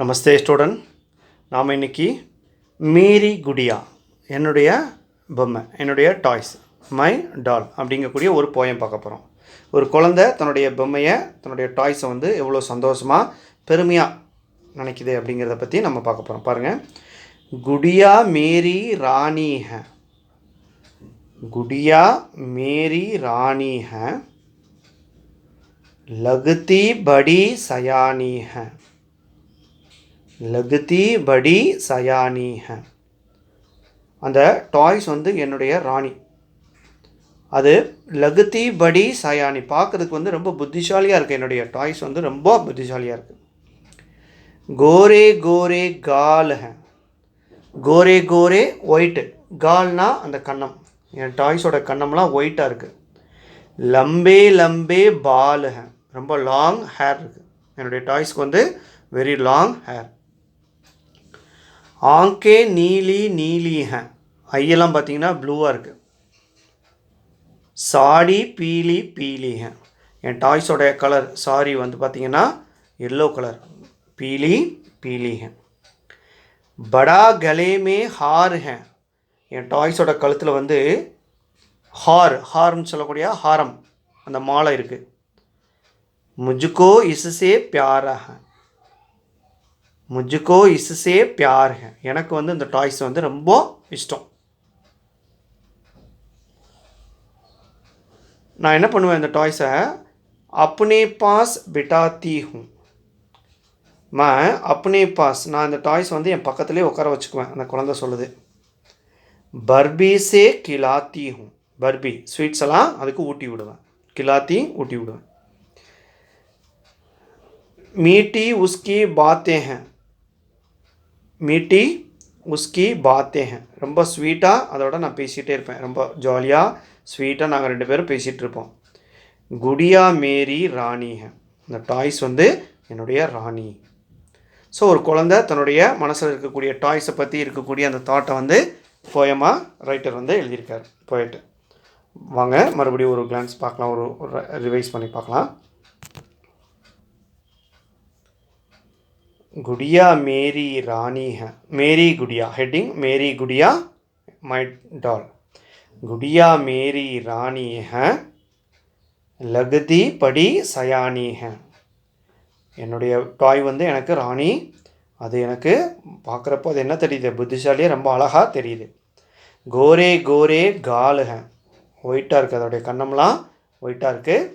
நமஸ்தே student. நாம் இன்றைக்கி மேரி குடியா, என்னுடைய பொம்மை, என்னுடைய டாய்ஸ், மை டால் அப்படிங்கக்கூடிய ஒரு போயம் பார்க்க போகிறோம். ஒரு குழந்தை தன்னுடைய பொம்மையை, தன்னுடைய டாய்ஸை வந்து எவ்வளோ சந்தோஷமாக பெருமையாக நினைக்குது அப்படிங்கிறத பற்றி நம்ம பார்க்க போகிறோம். பாருங்கள். குடியா மேரி ராணி ஹை, गुड़िया मेरी रानी है, लगती बड़ी सयानी है, लगती बड़ी सयानी है. அந்த டாய்ஸ் வந்து என்னுடைய ராணி. அது லகுத்தி படி சயானி, பார்க்குறதுக்கு வந்து ரொம்ப புத்திசாலியாக இருக்குது. என்னுடைய டாய்ஸ் வந்து ரொம்ப புத்திசாலியாக இருக்குது. கோரே கோரே கால் ஹை, கோரே கோரே ஒயிட்டு, கால்னா அந்த கன்னம். என் டாய்ஸோட கண்ணம்லாம் ஒயிட்டாக இருக்குது. லம்பே லம்பே பால் ஹே, ரொம்ப லாங் ஹேர் இருக்குது. என்னுடைய டாய்ஸ்க்கு வந்து வெரி லாங் ஹேர். ஆங்கே நீலி நீலி ஹே, ஐயெல்லாம் பார்த்தீங்கன்னா ப்ளூவாக இருக்குது. சாடி பீலி பீலி ஹே, என் டாய்ஸோட கலர் சாரி வந்து பார்த்திங்கன்னா எல்லோ கலர். பீலி பீலி ஹே. படா கலே மே ஹார் ஹே, என் டாய்ஸோட கழுத்தில் வந்து ஹார்னு சொல்லக்கூடிய ஹாரம், அந்த மாலை இருக்குது. முஜுக்கோ இசுசே பியார் ஹை, முஜுக்கோ இசுசே பியார் ஹை, எனக்கு வந்து இந்த டாய்ஸ் வந்து ரொம்ப இஷ்டம். நான் என்ன பண்ணுவேன், இந்த டாய்ஸை Apne pass பிட்டாத்தி who, Apne pass, நான் இந்த டாய்ஸ் வந்து என் பக்கத்துலேயே உட்கார வச்சுக்குவேன். அந்த குழந்தை சொல்லுது. பர்பி சே கிலாத்தி ஹூ, பர்பி ஸ்வீட்ஸ் எல்லாம் அதுக்கு ஊட்டி விடுவேன், கிலாத்தி ஊட்டி விடுவேன். மீட்டி உஸ்கி பாத்தே ஹேன், மீட்டி உஸ்கி பாத்தே ஹேன், ரொம்ப ஸ்வீட்டாக அதோட நான் பேசிகிட்டே இருப்பேன். ரொம்ப ஜாலியாக ஸ்வீட்டாக நாங்கள் ரெண்டு பேரும் பேசிகிட்டு இருப்போம். குடியா மேரி ராணி ஹே, இந்த டாய்ஸ் வந்து என்னுடைய ராணி. ஸோ ஒரு குழந்தை தன்னுடைய மனசில் இருக்கக்கூடிய டாய்ஸை பற்றி இருக்கக்கூடிய அந்த தாட்டை வந்து போயமாக ரைட்டர் வந்து எழுதியிருக்கார், போயிட்டு. வாங்க மறுபடியும் ஒரு கிளான்ஸ் பார்க்கலாம், ஒரு ரிவைஸ் பண்ணி பார்க்கலாம். குடியா மேரி ராணி high, Mary Gudiya, heading Mary Gudiya my doll. Gudiya Mary Rani high, லகுதி படி சயானி ஹை, என்னுடைய டாய் வந்து எனக்கு ராணி. அது எனக்கு பார்க்குறப்போ அது என்ன தெரியுது, புத்திசாலியாக ரொம்ப அழகாக தெரியுது. கோரே கோரே கால் ஹை, ஒயிட்டாக இருக்குது, அதோடைய கண்ணம்லாம் ஒயிட்டாக இருக்குது.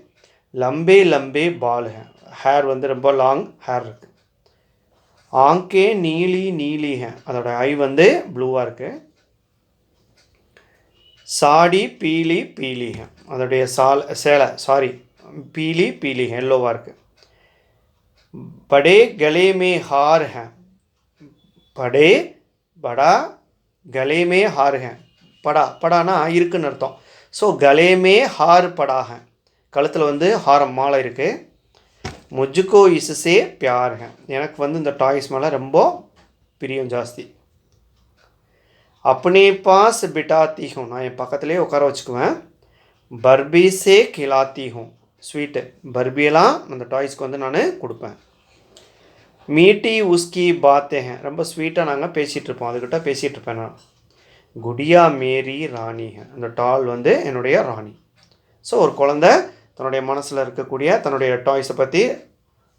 லம்பே லம்பே பால் ஹை, ஹேர் வந்து ரொம்ப லாங் ஹேர் இருக்குது. ஆங்கே நீலி நீலி ஹை, அதோட ஐ வந்து ப்ளூவாக இருக்குது. சாடி பீலி பீலி ஹை, அதோடைய சேலை சாரி பீலி பீலி ஹை, எல்லோவாக இருக்குது. படே கலே மே ஹார் ஹை, படே படா கலே மே ஹார் ஹை, படானா இருக்குன்னு அர்த்தம். ஸோ கலே மே ஹார் படா ஹை, கழுத்தில் வந்து ஹாரம் மாலை இருக்குது. முஜுக்கோ இசுசே பியார் ஹை, எனக்கு வந்து இந்த டாய்ஸ் மேலே ரொம்ப பிரியம் ஜாஸ்தி. அப்னே பாஸ் பிட்டாத்தி ஹூ, நான் என் பக்கத்துலேயே உட்கார வச்சுக்குவேன். பர்பி சே கிலாத்தி ஹூ, ஸ்வீட்டு பர்பியெல்லாம் அந்த டாய்ஸ்க்கு வந்து நான் கொடுப்பேன். மீட்டி உஸ்கி பாத்தே ஹேன், ரொம்ப ஸ்வீட்டாக நாங்கள் பேசிகிட்டு இருப்போம், அதுக்கிட்ட பேசிகிட்டு இருப்பேன் நான். குடியா மேரி ராணி ஹை, அந்த டால் வந்து என்னுடைய ராணி. ஸோ ஒரு குழந்தை தன்னுடைய மனசில் இருக்கக்கூடிய தன்னுடைய டாய்ஸை பற்றி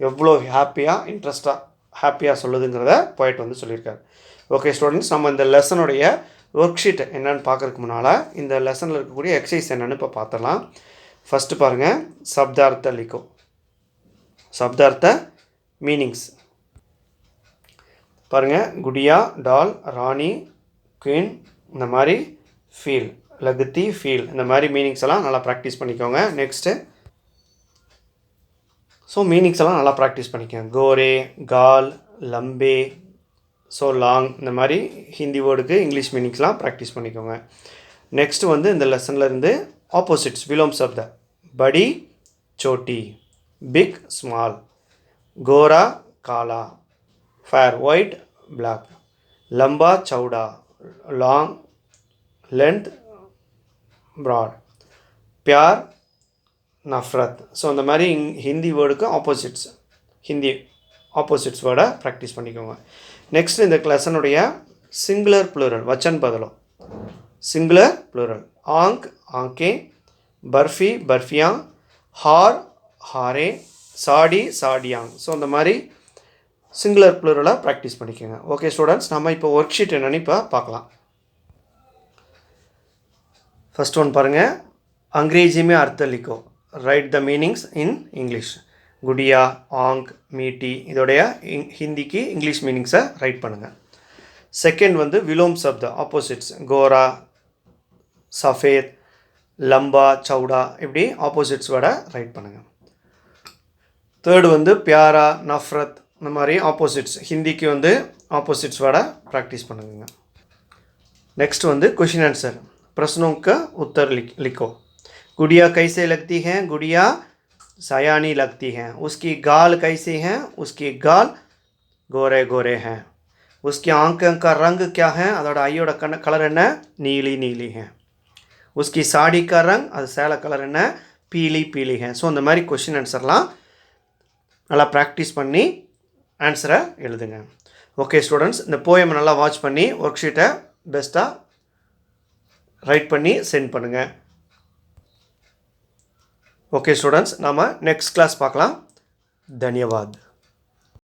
எவ்வளோ ஹாப்பியாக இன்ட்ரெஸ்டாக ஹாப்பியாக சொல்லுதுங்கிறத போய்ட்டு வந்து சொல்லியிருக்காரு. ஓகே ஸ்டூடெண்ட்ஸ், நம்ம இந்த லெசனுடைய ஒர்க் ஷீட் என்னென்னு பார்க்குறதுக்கு முன்னால் இந்த லெசனில் இருக்கக்கூடிய எக்ஸசைஸ் என்னென்னு இப்போ பார்த்துடலாம். ஃபஸ்ட்டு பாருங்கள், சப்தார்த்த லிக்கோ, சப்தார்த்த மீனிங்ஸ் பாருங்கள். குடியா, டால், ராணி, குயின், இந்த மாதிரி ஃபீல், லகுத்தி, ஃபீல், இந்த மாதிரி மீனிங்ஸ் எல்லாம் நல்லா ப்ராக்டிஸ் பண்ணிக்கோங்க. நெக்ஸ்ட்டு ஸோ மீனிங்ஸ் எல்லாம் நல்லா ப்ராக்டிஸ் பண்ணிக்கோங்க. கோரே, கால், லம்பே, ஸோ லாங், இந்த மாதிரி ஹிந்தி வேர்டுக்கு இங்கிலீஷ் மீனிங்ஸ்லாம் ப்ராக்டிஸ் பண்ணிக்கோங்க. நெக்ஸ்ட்டு வந்து இந்த லெசனில் இருந்து ஆப்போசிட்ஸ், விலோம் சப்த, படி சோட்டி, பிக் ஸ்மால், கோரா காலா, ஃபேர் ஒயிட் பிளாக், லம்பா சவுடா லாங், லென்த் ப்ராட், பியார் நஃப்ரத். ஸோ இந்த மாதிரி ஹிந்தி வேர்டுக்கு ஆப்போசிட்ஸ், ஹிந்தி ஆப்போசிட்ஸ் வேர்டை ப்ராக்டிஸ் பண்ணிக்கோங்க. நெக்ஸ்ட் இந்த லெசனுடைய சிங்குலர் ப்ளூரல் வச்சன் பதலம். சிங்குலர் ப்ளூரல் ஆங்க் ஆங்கே, பர்ஃபி பர்ஃபியா, ஹார் ஹாரே, சாடி சாடியாங். ஸோ அந்த மாதிரி சிங்குலர் ப்ளூரலாக ப்ராக்டிஸ் பண்ணிக்கோங்க. ஓகே ஸ்டூடெண்ட்ஸ், நம்ம இப்போ ஒர்க் ஷீட் என்னன்னு இப்போ பார்க்கலாம். फर्स्ट वन पारेंगे, अंग्रेजी में अर्थ लिखो, right the meanings in English. Gudiya आंक मीटी இதோடைய ஹிந்திக்கு இங்கிலீஷ் மீனிங்ஸை ரைட் பண்ணுங்கள். செகண்ட் வந்து விலோம் சப்த ஆப்போசிட்ஸ், கோரா சஃபேத், லம்பா சவுடா, இப்படி ஆப்போசிட்ஸ் வேர்டை ரைட் பண்ணுங்கள். தேர்டு வந்து பியாரா நஃப்ரத், இந்த மாதிரி ஆப்போசிட்ஸ் ஹிந்திக்கு வந்து ஆப்போசிட்ஸ் வேர்டை ப்ராக்டிஸ் பண்ணுங்க. நெக்ஸ்ட் வந்து क्वेश्चन आंसर, प्रश्नों का उत्तर लिखो. गुड़िया कैसे लगती हैं? गुड़िया सयानी लगती हैं. उसकी गाल कैसे हैं? उसकी गाल गोरे गोरे हैं. उसकी आंखों का रंग क्या है? அதோட ஐயோட கலர் என்ன? நீலி நீலி है. उसकी साड़ी का रंग, அது சேலை கலர் என்ன? பீலி பீலி है. ஸோ இந்த மாதிரி கொஷின் ஆன்சர்லாம் நல்லா ப்ராக்டிஸ் பண்ணி ஆன்சரை எழுதுங்க. ஓகே ஸ்டூடெண்ட்ஸ், இந்த போயம் நல்லா வாட்ச் பண்ணி ஒர்க் ஷீட்டை பெஸ்ட்டாக ரைட் பண்ணி சென்ட் பண்ணுங்கள். ஓகே ஸ்டூடெண்ட்ஸ், நாம் நெக்ஸ்ட் கிளாஸ் பார்க்கலாம். தன்யவாத்.